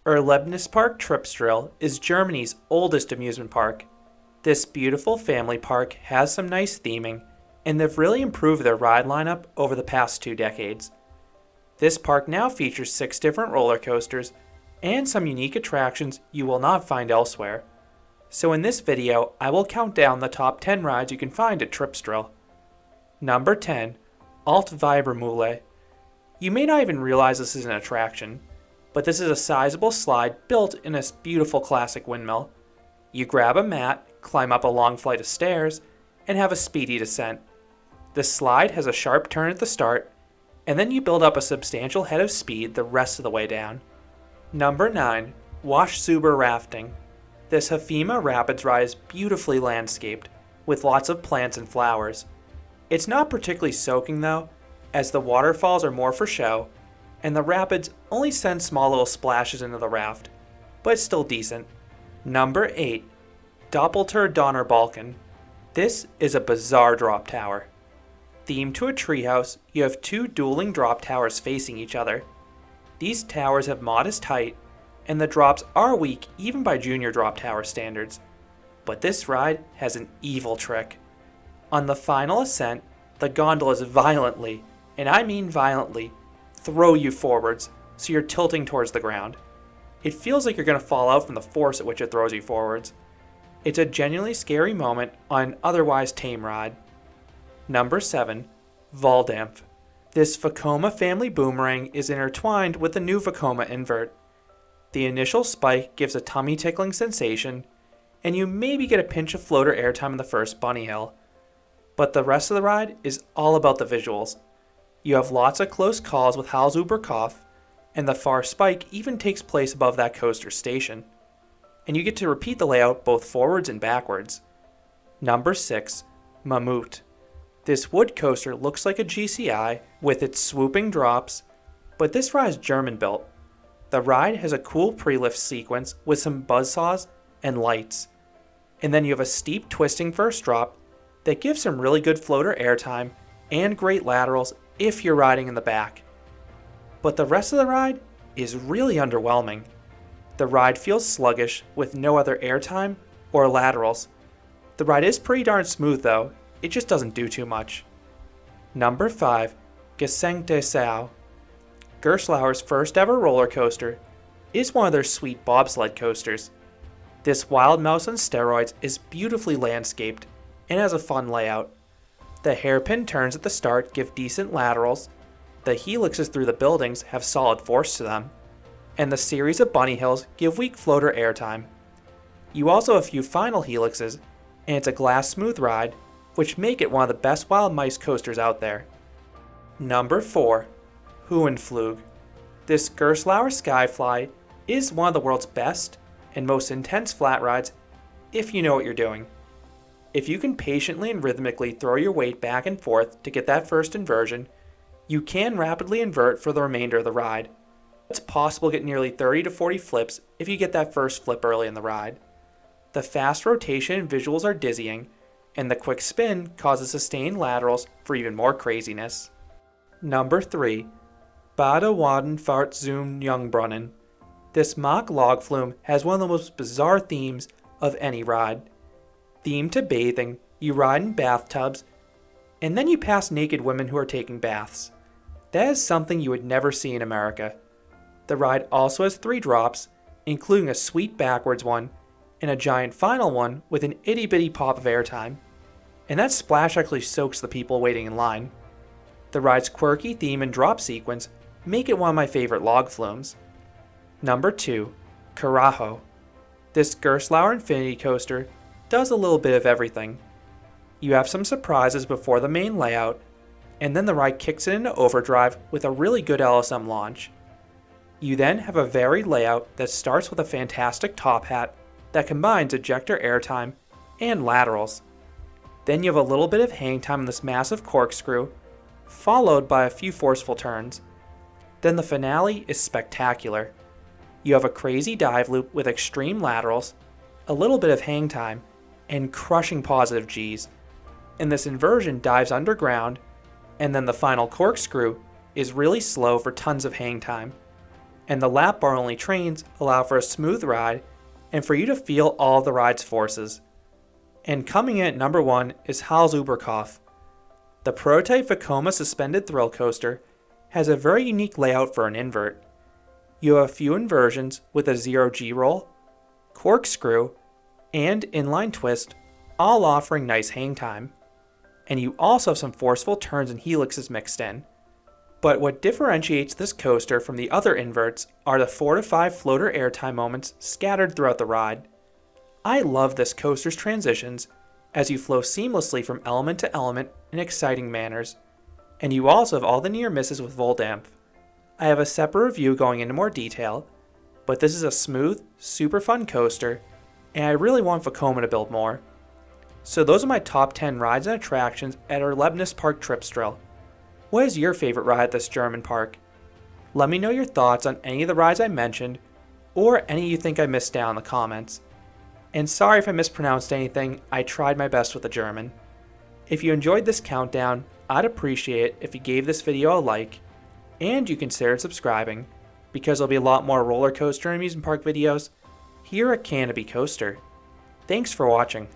Erlebnispark Tripsdrill is Germany's oldest amusement park. This beautiful family park has some nice theming, and they've really improved their ride lineup over the past 2 decades. This park now features 6 different roller coasters and some unique attractions you will not find elsewhere. So in this video, I will count down the top 10 rides you can find at Tripsdrill. Number 10, Altweibermühle. You may not even realize this is an attraction, but this is a sizable slide built in a beautiful classic windmill. You grab a mat, climb up a long flight of stairs, and have a speedy descent. The slide has a sharp turn at the start, and then you build up a substantial head of speed the rest of the way down. Number 9, Waschzuber Rafting. This Hafima Rapids ride is beautifully landscaped, with lots of plants and flowers. It's not particularly soaking though, as the waterfalls are more for show, and the rapids only send small little splashes into the raft, but it's still decent. Number 8, Doppelter Donnerbalken. This is a bizarre drop tower. Themed to a treehouse, you have 2 dueling drop towers facing each other. These towers have modest height, and the drops are weak even by junior drop tower standards. But this ride has an evil trick. On the final ascent, the gondolas violently, and I mean violently, throw you forwards, so you're tilting towards the ground. It feels like you're going to fall out from the force at which it throws you forwards. It's a genuinely scary moment on an otherwise tame ride. Number 7, Volldampf. This Vekoma family boomerang is intertwined with the new Vekoma invert. The initial spike gives a tummy tickling sensation, and you maybe get a pinch of floater airtime in the first bunny hill. But the rest of the ride is all about the visuals. You have lots of close calls with Hals-uber-Kopf, and the far spike even takes place above that coaster's station. And you get to repeat the layout both forwards and backwards. Number 6, Mammut. This wood coaster looks like a GCI with its swooping drops, but this ride is German built. The ride has a cool pre-lift sequence with some buzzsaws and lights. And then you have a steep twisting first drop that gives some really good floater airtime and great laterals if you're riding in the back. But the rest of the ride is really underwhelming. The ride feels sluggish with no other airtime or laterals. The ride is pretty darn smooth though, it just doesn't do too much. Number 5, Gesenkte Sau. Gerstlauer's first ever roller coaster is one of their sweet bobsled coasters. This wild mouse on steroids is beautifully landscaped and has a fun layout. The hairpin turns at the start give decent laterals, the helixes through the buildings have solid force to them, and the series of bunny hills give weak floater airtime. You also have a few final helixes, and it's a glass smooth ride, which make it one of the best wild mice coasters out there. Number 4, Höhenflug. This Gerstlauer Skyfly is one of the world's best and most intense flat rides if you know what you're doing. If you can patiently and rhythmically throw your weight back and forth to get that first inversion, you can rapidly invert for the remainder of the ride. It's possible to get nearly 30 to 40 flips if you get that first flip early in the ride. The fast rotation and visuals are dizzying, and the quick spin causes sustained laterals for even more craziness. Number 3, Badewannen-Fahrt zum Jungbrunnen. This mock log flume has one of the most bizarre themes of any ride. Themed to bathing, you ride in bathtubs, and then you pass naked women who are taking baths. That is something you would never see in America. The ride also has 3 drops, including a sweet backwards one, and a giant final one with an itty bitty pop of airtime. And that splash actually soaks the people waiting in line. The ride's quirky theme and drop sequence make it one of my favorite log flumes. Number 2, Karacho. This Gerstlauer Infinity Coaster does a little bit of everything. You have some surprises before the main layout, and then the ride kicks it into overdrive with a really good LSM launch. You then have a varied layout that starts with a fantastic top hat that combines ejector airtime and laterals. Then you have a little bit of hang time in this massive corkscrew, followed by a few forceful turns. Then the finale is spectacular. You have a crazy dive loop with extreme laterals, a little bit of hang time, and crushing positive Gs. And this inversion dives underground, and then the final corkscrew is really slow for tons of hang time. and the lap bar only trains allow for a smooth ride and for you to feel all the ride's forces. And coming in at number 1 is Hals-uber-Kopf. The prototype Vekoma suspended thrill coaster has a very unique layout for an invert. You have a few inversions with a 0G roll, corkscrew, and inline twist, all offering nice hang time. And you also have some forceful turns and helixes mixed in. But what differentiates this coaster from the other inverts are the 4 to 5 floater airtime moments scattered throughout the ride. I love this coaster's transitions as you flow seamlessly from element to element in exciting manners. And you also have all the near misses with Volldampf. I have a separate review going into more detail, but this is a smooth, super fun coaster, and I really want Vekoma to build more. So those are my top 10 rides and attractions at Erlebnispark Tripsdrill. What is your favorite ride at this German park? Let me know your thoughts on any of the rides I mentioned, or any you think I missed out in the comments. And sorry if I mispronounced anything, I tried my best with the German. If you enjoyed this countdown, I'd appreciate it if you gave this video a like, and you considered subscribing, because there'll be a lot more roller coaster and amusement park videos here at Canopy Coaster. Thanks for watching.